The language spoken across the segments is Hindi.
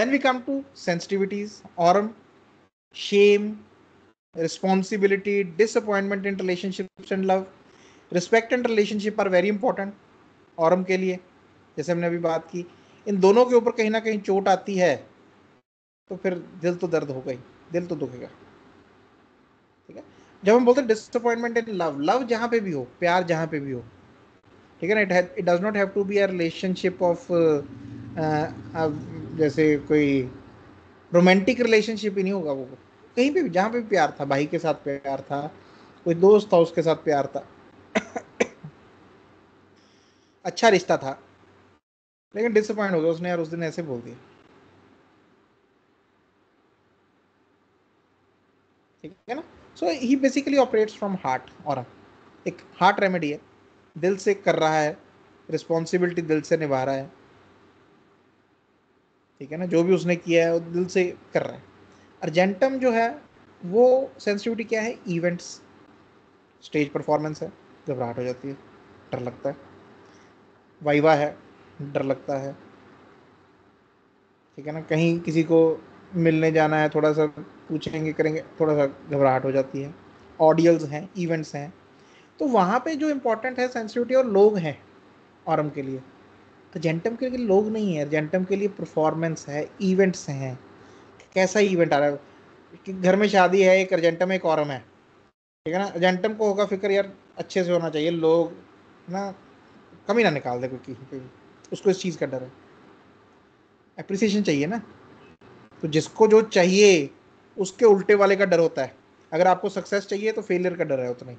Then we come to sensitivities, aurum, shame, responsibility, disappointment in relationships and love. Respect and relationship are very important Aurum के लिए, जैसे हमने अभी बात की. इन दोनों के ऊपर कहीं ना कहीं चोट आती है तो फिर दिल तो दर्द होगा ही, दिल तो दुखेगा. ठीक है. जब हम बोलते हैं डिसअपॉइंटमेंट इन लव, लव जहां पे भी हो, प्यार जहां पे भी हो, ठीक है ना, it does not have to be a relationship of जैसे कोई रोमांटिक रिलेशनशिप ही नहीं होगा वो. कहीं पे भी जहां पे भी प्यार था, भाई के साथ प्यार था, कोई दोस्त था उसके साथ प्यार था, अच्छा रिश्ता था, लेकिन डिसअपॉइंट हो गया उसने यार उस दिन ऐसे बोल दिया. ठीक है ना. सो ही बेसिकली ऑपरेट्स फ्रॉम हार्ट. और एक हार्ट रेमेडी है, दिल से कर रहा है, रिस्पॉन्सिबिलिटी दिल से निभा रहा है. ठीक है ना, जो भी उसने किया है वो दिल से कर रहा है. अर्जेंटम जो है वो सेंसिटिविटी क्या है, इवेंट्स, स्टेज परफॉर्मेंस है, घबराहट हो जाती है, डर लगता है. वाइवा है, डर लगता है. ठीक है ना, कहीं किसी को मिलने जाना है, थोड़ा सा पूछेंगे करेंगे, थोड़ा सा घबराहट हो जाती है. ऑडियल्स हैं, इवेंट्स हैं, तो वहाँ पे जो इम्पोर्टेंट है सेंसिटिविटी और लोग हैं ऑरम के लिए. अर्जेंटम के लिए लोग नहीं है, अर्जेंटम के लिए परफॉर्मेंस है, इवेंट्स हैं. कैसा इवेंट आ रहा है कि घर में शादी है, एक अर्जेंटम एक ऑरम है. ठीक है ना, अर्जेंटम को होगा फिक्र यार अच्छे से होना चाहिए, लोग ना कमी ना निकाल दे कोई कहीं पे भी, उसको इस चीज़ का डर है. एप्रिसिएशन चाहिए ना, तो जिसको जो चाहिए उसके उल्टे वाले का डर होता है. अगर आपको सक्सेस चाहिए तो फेलियर का डर है उतना ही.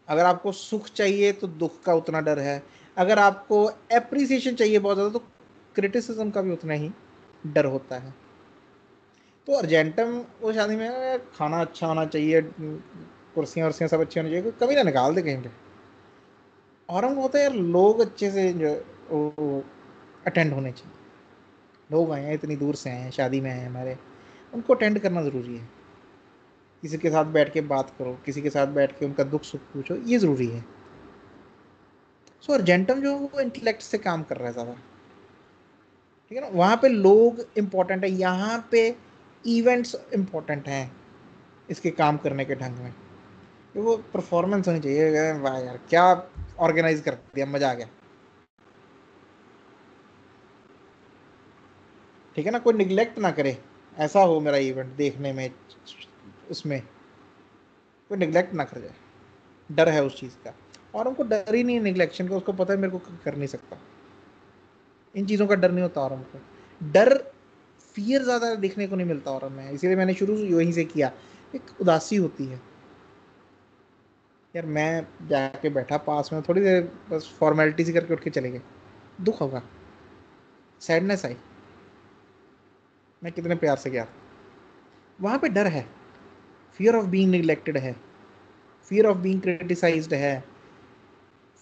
अगर आपको सुख चाहिए तो दुख का उतना डर है. अगर आपको एप्रिसिएशन चाहिए बहुत ज़्यादा तो क्रिटिसिज्म का भी उतना ही डर होता है. तो अर्जेंटम वो शादी में खाना अच्छा होना चाहिए, कुर्सियाँ वर्सियाँ सब अच्छी होनी चाहिए, कोई कमी ना निकाल दे कहीं पे. और हम होता है यार लोग अच्छे से जो अटेंड होने चाहिए. लोग आए हैं इतनी दूर से आए हैं, शादी में आए हैं हमारे, उनको अटेंड करना ज़रूरी है. किसी के साथ बैठ के बात करो, किसी के साथ बैठ के उनका दुख सुख पूछो, ये ज़रूरी है. सो अर्जेंटम जो वो इंटेलेक्ट से काम कर रहा है ज़्यादा. ठीक है ना, वहाँ पे लोग इम्पोर्टेंट है, यहाँ पे इवेंट्स इम्पोर्टेंट हैं इसके काम करने के ढंग में. तो वो परफॉर्मेंस होनी चाहिए, वाह यार क्या ऑर्गेनाइज कर दिया, मजा आ गया. ठीक है ना, कोई निगलेक्ट ना करे, ऐसा हो मेरा इवेंट देखने में, उसमें कोई निगलेक्ट ना कर जाए. डर है उस चीज़ का, और उनको डर ही नहीं है निगलेक्शन का, उसको पता है मेरे को कर नहीं सकता. इन चीज़ों का डर नहीं होता और हमको डर, फियर ज़्यादा देखने को नहीं मिलता और हमें, इसीलिए मैंने शुरू यहीं से किया. एक उदासी होती है यार, मैं जाके बैठा पास में थोड़ी देर, बस फॉर्मेलिटी सी करके उठ के चले गए, दुख होगा, सैडनेस आई, मैं कितने प्यार से गया. वहाँ पे डर है, फियर ऑफ बीइंग निगलेक्टेड है, फियर ऑफ बीइंग क्रिटिसाइज्ड है,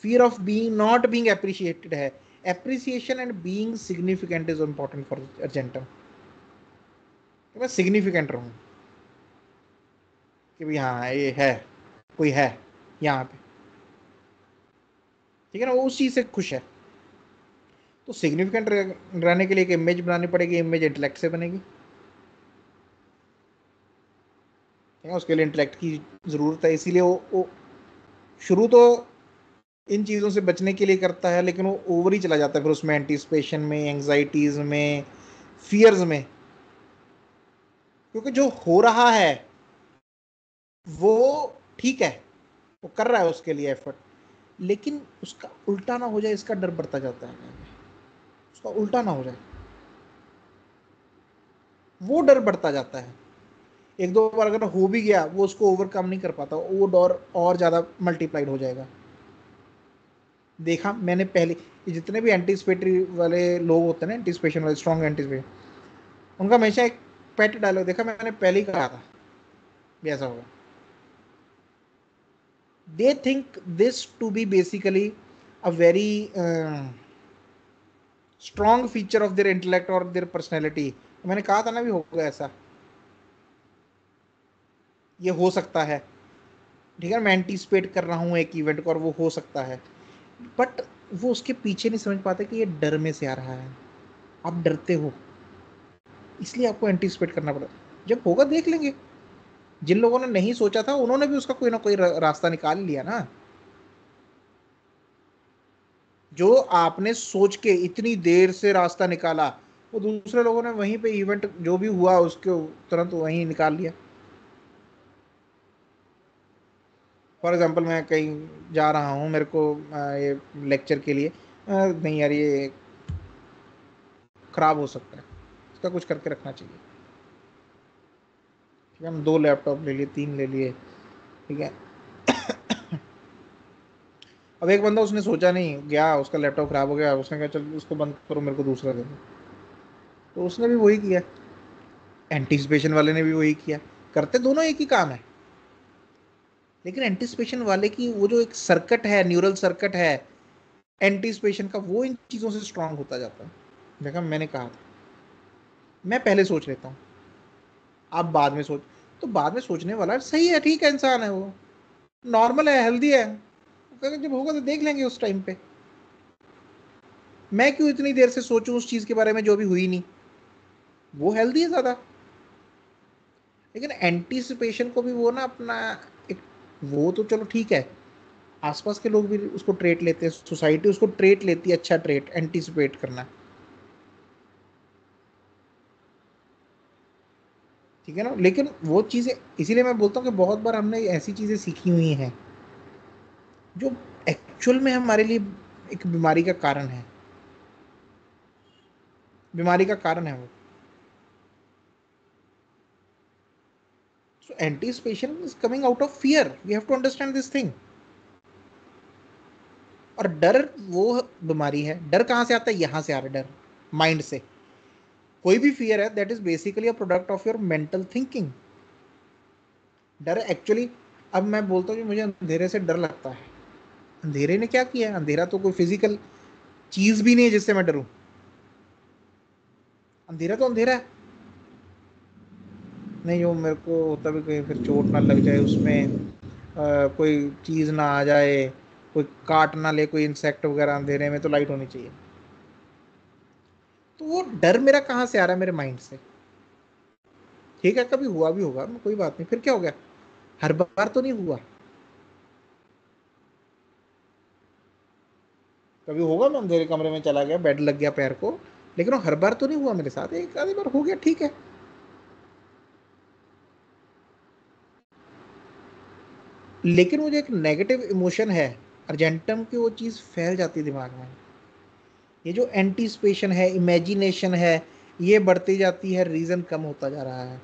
fear of being not being appreciated है. Appreciation and being significant is important for argentum. मैं सिग्निफिकेंट रहूँ कि भाई हाँ ये है, कोई है यहाँ पे. ठीक है ना, वो उस चीज़ से खुश है. तो सिग्निफिकेंट रहने के लिए एक इमेज बनानी पड़ेगी, इमेज इंटेलेक्ट से बनेगी. ठीक है, उसके लिए इंटेलेक्ट की ज़रूरत है, इसीलिए वो शुरू तो इन चीज़ों से बचने के लिए करता है, लेकिन वो ओवर ही चला जाता है फिर उसमें, एंटीसिपेशन में, एंग्जाइटीज़ में, फियर्स में. क्योंकि जो हो रहा है वो ठीक है, वो कर रहा है उसके लिए एफर्ट, लेकिन उसका उल्टा ना हो जाए इसका डर बढ़ता जाता है. उसका उल्टा ना हो जाए वो डर बढ़ता जाता है. एक दो बार अगर हो भी गया, वो उसको ओवरकम नहीं कर पाता, वो डर और ज़्यादा मल्टीप्लाइड हो जाएगा. देखा मैंने पहले, जितने भी एंटीसिपेटरी वाले लोग होते हैं ना, एंटीसिपेशन वाले, स्ट्रॉन्ग एंटीसिपेशन, उनका हमेशा एक पेट डायलॉग देखा मैंने, पहले ही कहा था भी ऐसा होगा. They think this to be basically a very strong feature of their intellect और देयर पर्सनैलिटी. मैंने कहा था ना भी होगा ऐसा, ये हो सकता है. ठीक है, मैं एंटीसिपेट कर रहा हूँ एक इवेंट को और वो हो सकता है, बट वो उसके पीछे नहीं समझ पाते कि ये डर में से आ रहा है. आप डरते हो, इसलिए आपको एंटीसिपेट करना पड़ता है। जब होगा देख लेंगे। जिन लोगों ने नहीं सोचा था उन्होंने भी उसका कोई ना कोई रास्ता निकाल लिया ना। जो आपने सोच के इतनी देर से रास्ता निकाला, वो दूसरे लोगों ने वहीं पे इवेंट जो भी हुआ उसके तुरंत वहीं निकाल लिया। फॉर एग्जांपल मैं कहीं जा रहा हूँ, मेरे को ये लेक्चर के लिए नहीं यार ये खराब हो सकता है, इसका कुछ करके रखना चाहिए। ठीक है, हम 2 लैपटॉप ले लिए, 3 ले लिए, ठीक है। अब एक बंदा उसने सोचा नहीं, गया उसका लैपटॉप खराब हो गया, उसने कहा चल उसको बंद करो, मेरे को दूसरा दे दो। तो उसने भी वही किया, एंटीसिपेशन वाले ने भी वही किया। करते दोनों एक ही काम है, लेकिन एंटीसिपेशन वाले की वो जो एक सर्किट है, न्यूरल सर्किट है एंटीसिपेशन का, वो इन चीज़ों से स्ट्रांग होता जाता है। देखा, मैंने कहा था मैं पहले सोच लेता हूँ, आप बाद में सोच। तो बाद में सोचने वाला सही है, ठीक है, इंसान है वो, नॉर्मल है, हेल्दी है, जब होगा तो देख लेंगे उस टाइम पे। मैं क्यों इतनी देर से सोचूं उस चीज के बारे में जो अभी हुई नहीं। वो हेल्दी है ज्यादा। लेकिन एंटीसिपेशन को भी वो ना अपना एक, वो तो चलो ठीक है, आसपास के लोग भी उसको ट्रेट लेते हैं, सोसाइटी उसको ट्रेट लेती है, अच्छा ट्रेट एंटीसिपेट करना। ठीक है ना, लेकिन वो चीजें, इसीलिए मैं बोलता हूँ कि बहुत बार हमने ऐसी चीजें सीखी हुई हैं जो एक्चुअल में हमारे लिए एक बीमारी का कारण है, बीमारी का कारण है वो। So anticipation is coming out of fear, we have to understand this thing. और डर वो बीमारी है। डर कहाँ से आता है? यहाँ से आ रहा है डर, माइंड से। कोई भी फियर है that is basically a product of your mental thinking. डर एक्चुअली, अब मैं बोलता हूँ कि मुझे अंधेरे से डर लगता है, अंधेरे ने क्या किया है? अंधेरा तो कोई फिजिकल चीज भी नहीं है जिससे मैं डरूं। अंधेरा तो अंधेरा है। नहीं, वो मेरे को होता भी कहीं फिर चोट ना लग जाए उसमें, कोई चीज ना आ जाए, कोई काट ना ले, कोई इंसेक्ट वगैरह, अंधेरे में तो लाइट होनी चाहिए। तो वो डर मेरा कहाँ से आ रहा है? मेरे माइंड से। ठीक है, कभी हुआ भी होगा, कोई बात नहीं, फिर क्या हो गया? हर बार तो नहीं हुआ। कभी होगा मैं अंधेरे कमरे में चला गया, बेड लग गया पैर को, लेकिन वो हर बार तो नहीं हुआ मेरे साथ, एक आधी बार हो गया, ठीक है। लेकिन वो जो एक नेगेटिव इमोशन है, अर्जेंटम की, वो चीज़ फैल जाती है दिमाग में। ये जो एंटीसिपेशन है, इमेजिनेशन है, ये बढ़ती जाती है, रीज़न कम होता जा रहा है।